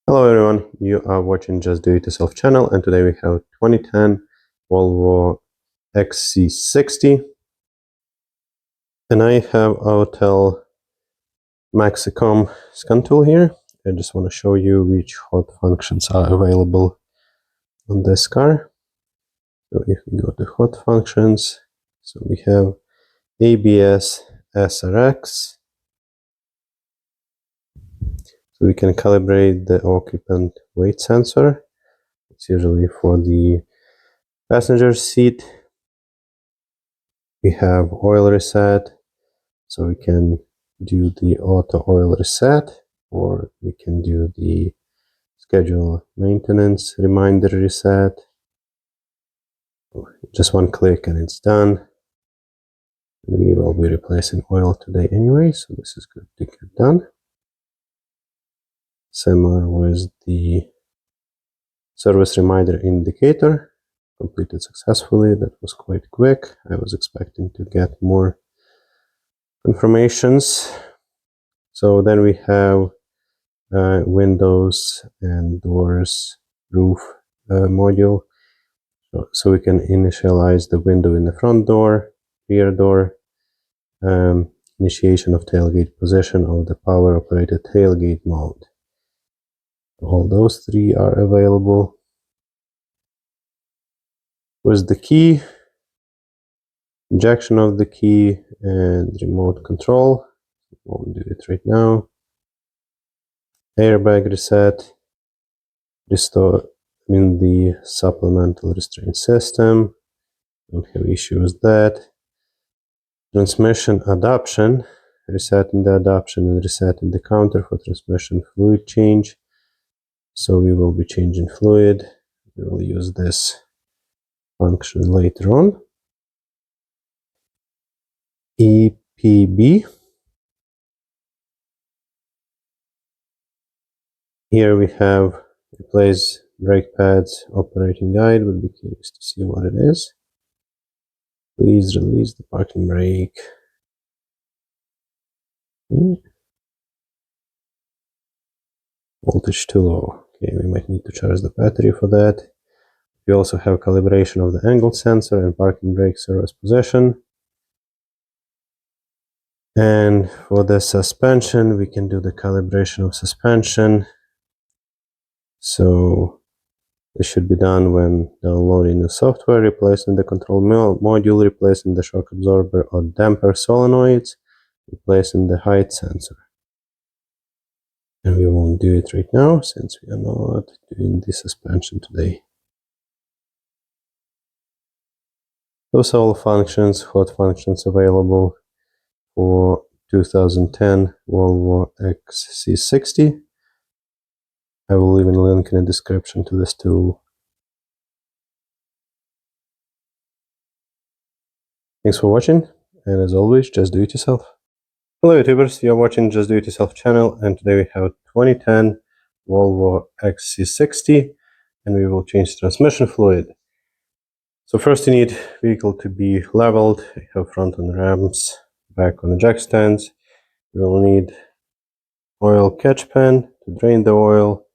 Hello everyone, you are watching Just Do It Yourself channel, and today we have 2010 Volvo XC60, and I have Autel Maxicom scan tool here. I just want to show you which hot functions are available on this car. So if we go to hot functions, so we have ABS SRX. So we can calibrate the occupant weight sensor. It's usually for the passenger seat. We have oil reset, so we can do the auto oil reset, or we can do the schedule maintenance reminder reset. Just one click and it's done. And we will be replacing oil today anyway, so this is good to get done. Similar with the service reminder indicator, completed successfully. That was quite quick. I was expecting to get more confirmations. So then we have windows and doors roof module. So we can initialize the window in the front door, rear door, initiation of tailgate position of the power operated tailgate mode. All those three are available. With the key, injection of the key, and remote control. Won't do it right now. Airbag reset, restore in the supplemental restraint system. Don't have issue with that. Transmission adaptation, resetting the adaptation and resetting the counter for transmission fluid change. So we will be changing fluid. We will use this function later on. EPB. Here we have replace brake pads operating guide. We'll be curious to see what it is. Please release the parking brake. Voltage too low. Okay, we might need to charge the battery for that. We also have calibration of the angle sensor and parking brake service position. And for the suspension, we can do the calibration of suspension. So this should be done when downloading the software, replacing the control module, replacing the shock absorber or damper solenoids, replacing the height sensor. And we won't do it right now since we are not doing the suspension today. Those are all functions, hot functions available for 2010 Volvo XC60. I will leave a link in the description to this tool. Thanks for watching, and as always, just do it yourself. Hello YouTubers, you are watching Just Do It Yourself channel, and today we have 2010 Volvo XC60, and we will change the transmission fluid. So first you need vehicle to be leveled. You have front on ramps, back on the jack stands. You will need oil catch pan to drain the oil.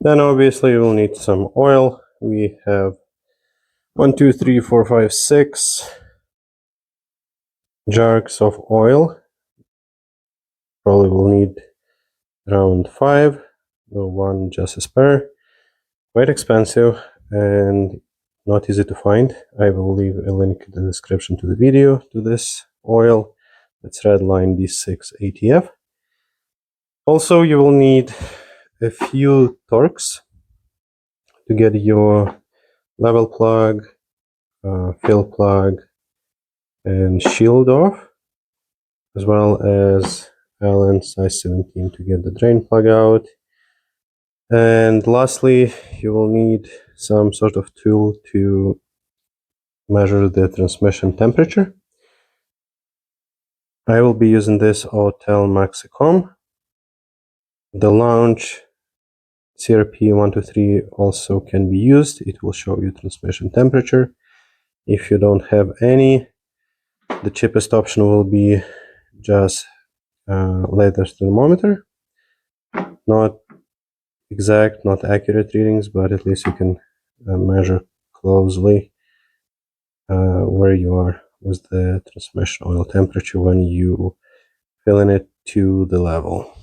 Then obviously you will need some oil. We have 1, 2, 3, 4, 5, 6 jugs of oil. Probably will need around 5, no, 1 just a spare. Quite expensive and not easy to find. I will leave a link in the description to the video to this oil. It's Redline D6 ATF. Also, you will need a few Torx to get your level plug, fill plug, and shield off, as well as Allen size 17 to get the drain plug out. And lastly, you will need some sort of tool to measure the transmission temperature. I will be using this Autel Maxicom. The launch CRP123 also can be used. It will show you transmission temperature. If you don't have any, the cheapest option will be just laser thermometer. Not exact, not accurate readings, but at least you can measure closely where you are with the transmission oil temperature when you fill in it to the level.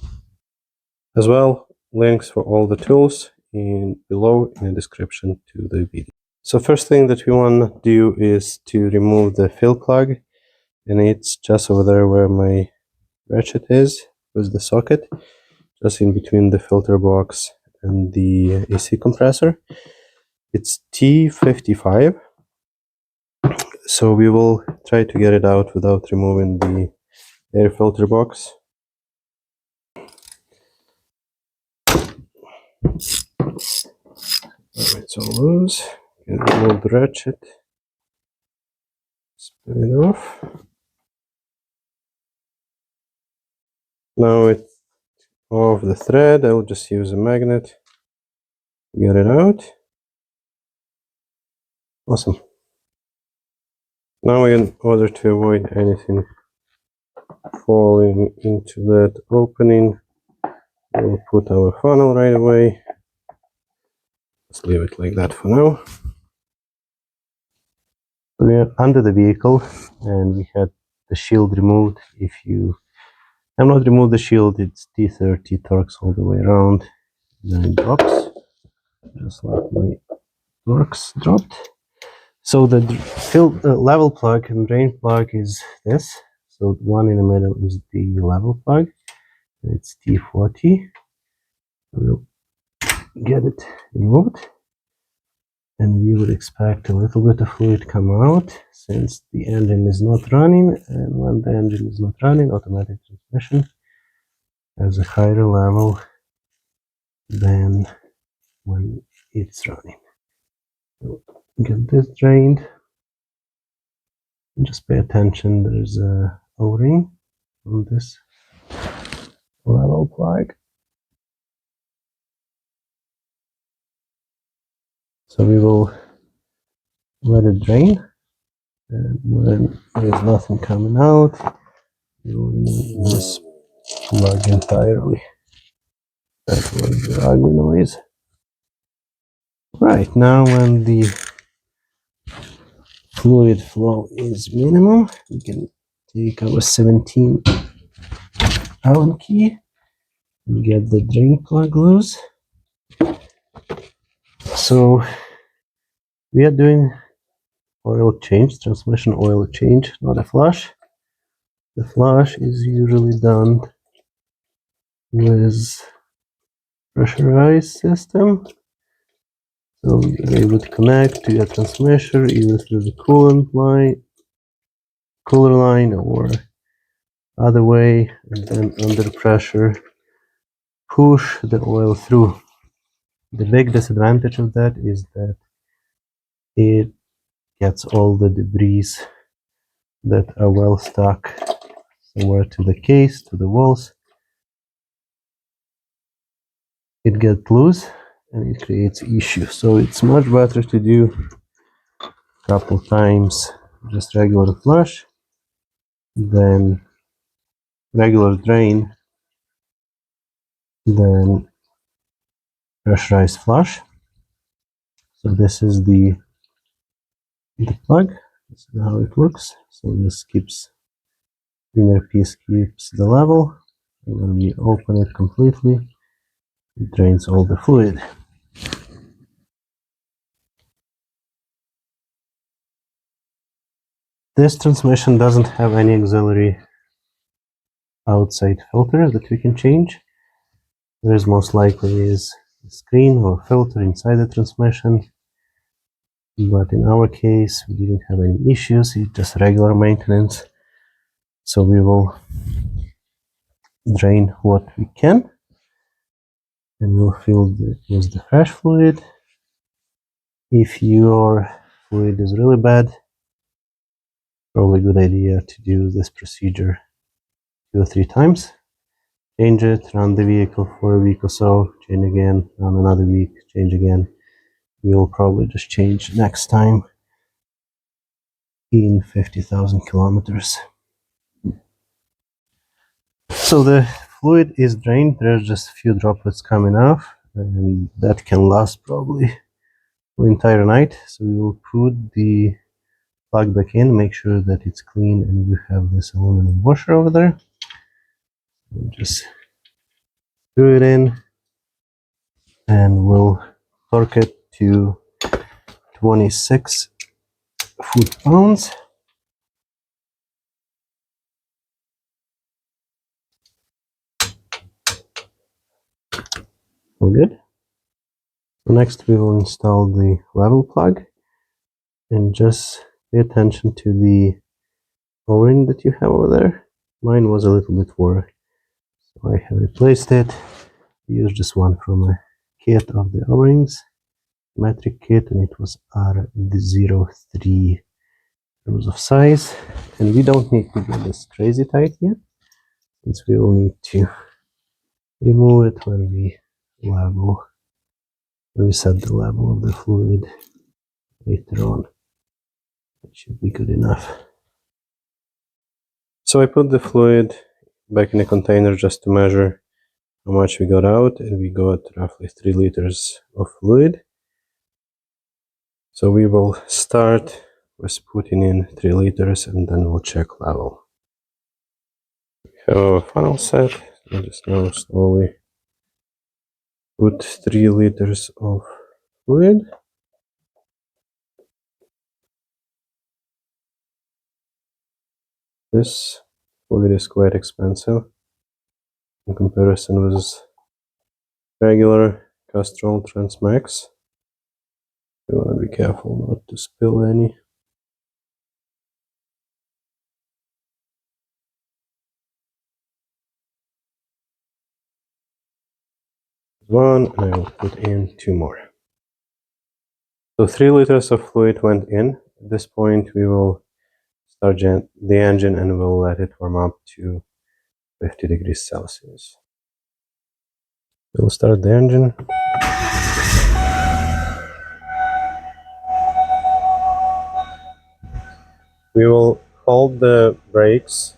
As well, links for all the tools below in the description to the video. So first thing that we want to do is to remove the fill plug, and it's just over there where my ratchet is with the socket, just in between the filter box and the AC compressor. It's T55, so we will try to get it out without removing the air filter box. It's all loose. Remove the ratchet, spin it off. Now it's off the thread. I'll just use a magnet to get it out. Awesome. Now, in order to avoid anything falling into that opening, we'll put our funnel right away. Let's leave it like that for now. We're under the vehicle and we had the shield removed. If you have not removed the shield, it's T30 Torx all the way around. Then it drops, just like my Torx dropped. So the level plug and drain plug is this. So the one in the middle is the level plug. It's T40. We'll get it removed. And we would expect a little bit of fluid come out since the engine is not running, and when the engine is not running, automatic transmission has a higher level than when it's running. So get this drained. Just pay attention, there's a O-ring on this level plug. So we will let it drain, and when there's nothing coming out, we will remove this plug entirely. That was the ugly noise. Right, now when the fluid flow is minimum, we can take our 17 Allen key and get the drain plug loose. So we are doing oil change, transmission oil change, not a flush. The flush is usually done with pressurized system. So you're able to connect to your transmission either through the cooler line or other way, and then under pressure push the oil through. The big disadvantage of that is that it gets all the debris that are well stuck somewhere to the case, to the walls. It gets loose and it creates issues. So it's much better to do a couple times just regular flush, then regular drain, then pressurized flush. So this is the plug. This is how it looks. So this keeps, inner piece keeps the level, and when we open it completely, it drains all the fluid. This transmission doesn't have any auxiliary outside filter that we can change. There is most likely is a screen or filter inside the transmission, but in our case we didn't have any issues. It's just regular maintenance. So we will drain what we can, and we'll fill it with the fresh fluid. If your fluid is really bad, probably a good idea to do this procedure 2 or 3 times. Change it, run the vehicle for a week or so, change again, run another week, change again. We will probably just change next time in 50,000 kilometers. So the fluid is drained, there's just a few droplets coming off, and that can last probably the entire night. So we will put the plug back in, make sure that it's clean, and you have this aluminum washer over there. We'll just screw it in, and we'll torque it to 26 foot-pounds. All good. So next we will install the level plug, and just pay attention to the O-ring that you have over there. Mine was a little bit worn, so I have replaced it. I used just one from a kit of the O-rings, metric kit, and it was R03 terms of size. And we don't need to get this crazy tight yet, since we will need to remove it when we set the level of the fluid later on. It should be good enough. So I put the fluid back in a container just to measure how much we got out, and we got roughly 3 liters of fluid. So we will start with putting in 3 liters, and then we'll check level. We have our funnel set. I'll just now slowly put 3 liters of fluid. This fluid is quite expensive in comparison with regular Castrol Transmax. You want to be careful not to spill any. One, and I will put in 2 more. So 3 liters of fluid went in. At this point we will start the engine, and we'll let it warm up to 50 degrees Celsius. We'll start the engine. We will hold the brakes,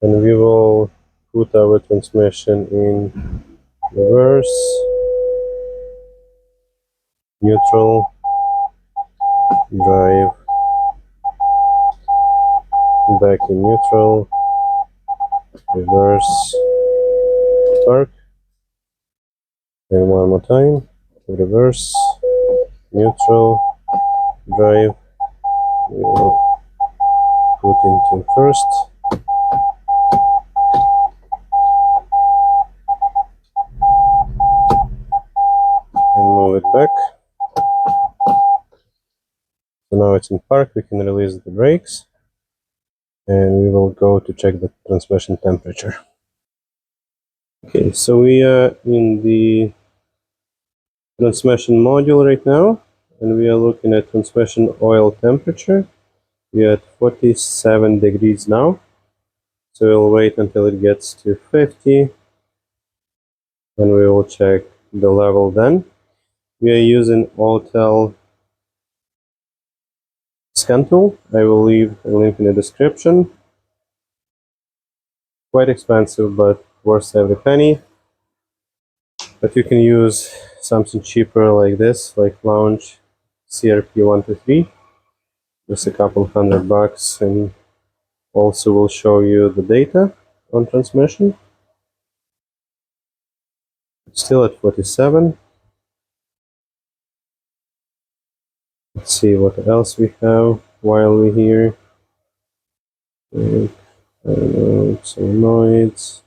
and we will put our transmission in reverse, neutral, drive, back in neutral, reverse, park, and one more time, reverse, neutral, drive. We will put into first, and move it back. So now it's in park, we can release the brakes, and we will go to check the transmission temperature. Okay, so we are in the transmission module right now, and we are looking at transmission oil temperature. We are at 47 degrees now, so we'll wait until it gets to 50, and we will check the level then. We are using Autel scan tool. I will leave a link in the description. Quite expensive, but worth every penny. But you can use something cheaper like this, like Launch CRP123. Just a couple $100, and also will show you the data on transmission. It's still at 47. Let's see what else we have while we're here. I don't know, solenoids,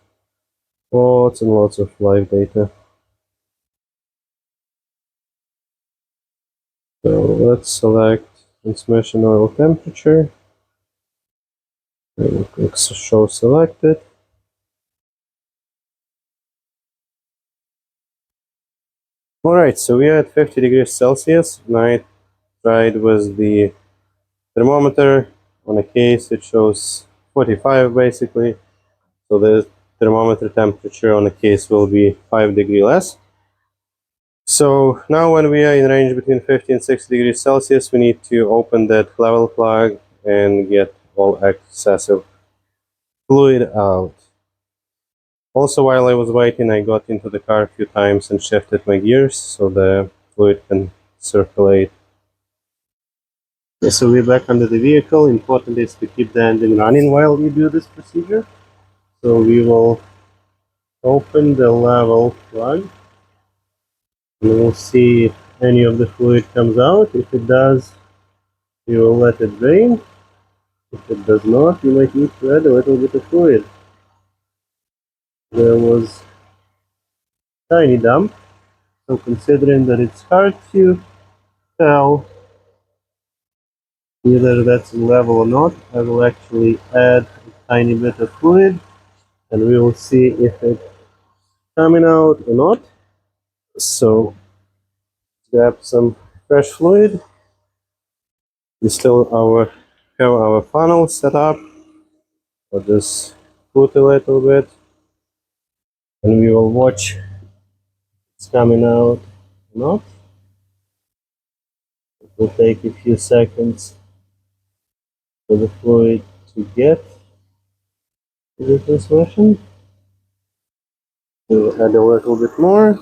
lots and lots of live data. So let's select transmission oil temperature. I will click show selected. Alright, so we are at 50 degrees Celsius, and I tried with the thermometer on a case. It shows 45 basically, so the thermometer temperature on the case will be 5 degrees less. So now when we are in range between 50 and 60 degrees Celsius, we need to open that level plug and get all excessive fluid out. Also, while I was waiting, I got into the car a few times and shifted my gears so the fluid can circulate. Okay, so we're back under the vehicle. Important is to keep the engine running while we do this procedure. So we will open the level plug and we'll see if any of the fluid comes out. If it does, we will let it drain. If it does not, you might need to add a little bit of fluid. There was a tiny dump, so considering that it's hard to tell whether that's level or not, I will actually add a tiny bit of fluid and we will see if it's coming out or not. So grab some fresh fluid. We still have our funnel set up. I'll just put a little bit and we will watch if it's coming out or not. It will take a few seconds for the fluid to get to the transmission. We'll add a little bit more.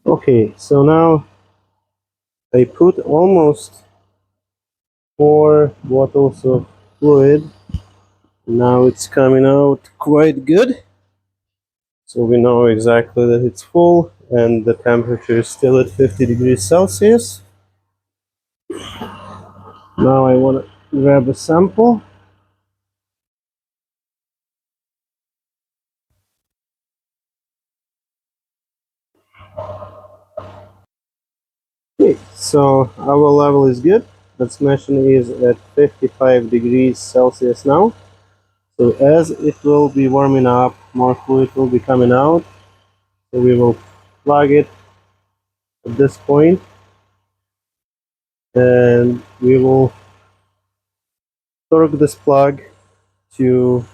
Okay, so now I put almost 4 bottles of fluid. Now it's coming out quite good. So we know exactly that it's full and the temperature is still at 50 degrees Celsius. Now I want to grab a sample. Okay, so our level is good. Transmission is at 55 degrees Celsius now. So as it will be warming up, more fluid will be coming out. So we will plug it at this point and we will torque this plug to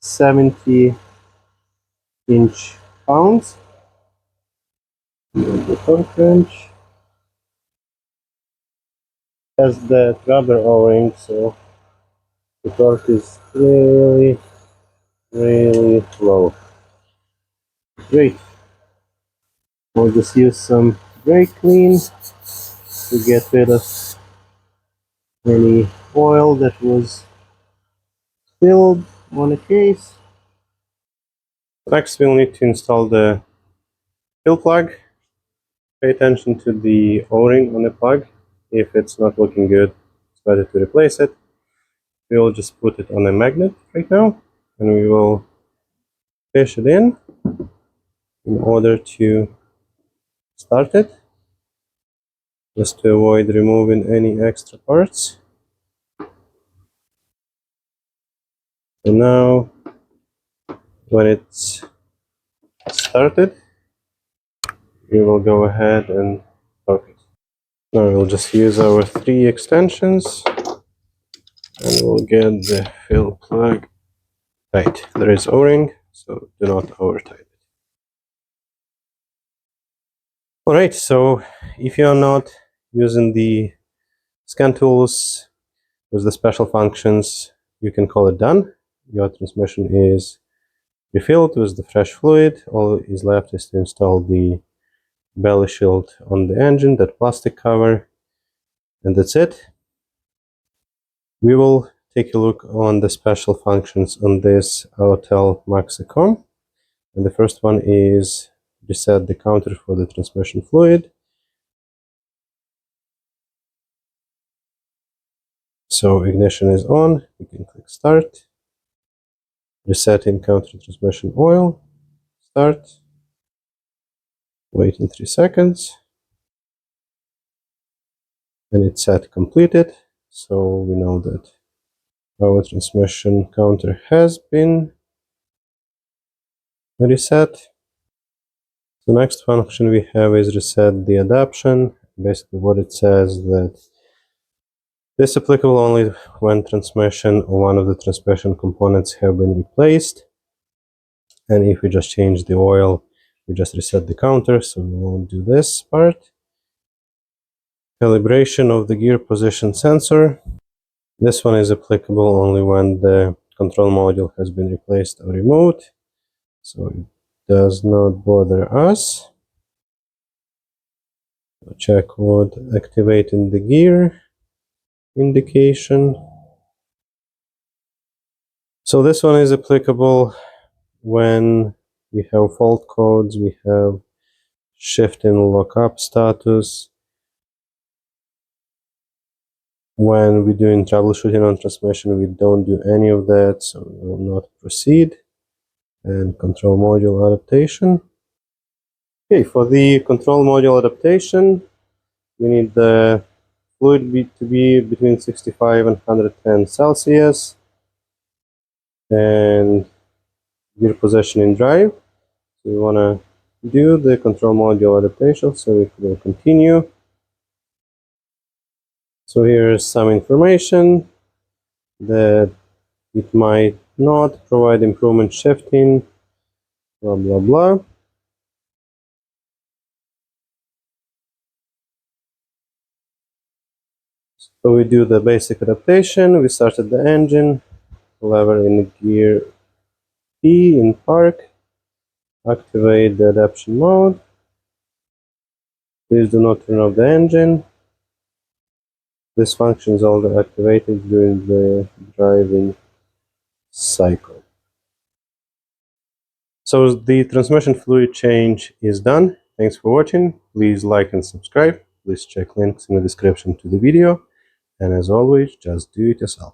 70 inch-pounds. The torque wrench has that rubber O-ring, so the torque is really low. Great. We'll just use some brake clean to get rid of any oil that was spilled on the case. Next, we'll need to install the fill plug. Pay attention to the O-ring on the plug. If it's not looking good, it's better to replace it. We will just put it on a magnet right now and we will fish it in order to start it, just to avoid removing any extra parts. And now when it's started, we will go ahead and torque it. Now we'll just use our 3 extensions and we'll get the fill plug tight. There is O-ring, so do not over tighten it. Alright, so if you're not using the scan tools with the special functions, you can call it done. Your transmission is refilled with the fresh fluid. All is left is to install the belly shield on the engine, that plastic cover, and that's it. We will take a look on the special functions on this Autel Maxicom. And the first one is reset the counter for the transmission fluid. So ignition is on, we can click start. Resetting counter transmission oil, start. Wait in 3 seconds. And it's set completed. So we know that our transmission counter has been reset. The next function we have is reset the adaptation. Basically what it says that this is applicable only when transmission or one of the transmission components have been replaced. And if we just change the oil We just reset the counter, so we won't do this part. Calibration of the gear position sensor. This one is applicable only when the control module has been replaced or removed, so it does not bother us. Check mode activating the gear indication. So this one is applicable when we have fault codes, we have shift in lockup status. When we're doing troubleshooting on transmission, we don't do any of that, so we will not proceed. And control module adaptation. Okay, for the control module adaptation, we need the fluid to be between 65 and 110 Celsius, and gear position in drive. So we want to do the control module adaptation, so we will continue. So here's some information that it might not provide improvement shifting, blah blah blah. So we do the basic adaptation. We started the engine, lever in gear P in park, activate the adaptation mode. Please do not turn off the engine. This function is only activated during the driving cycle. So the transmission fluid change is done. Thanks for watching. Please like and subscribe. Please check links in the description to the video. And as always, just do it yourself.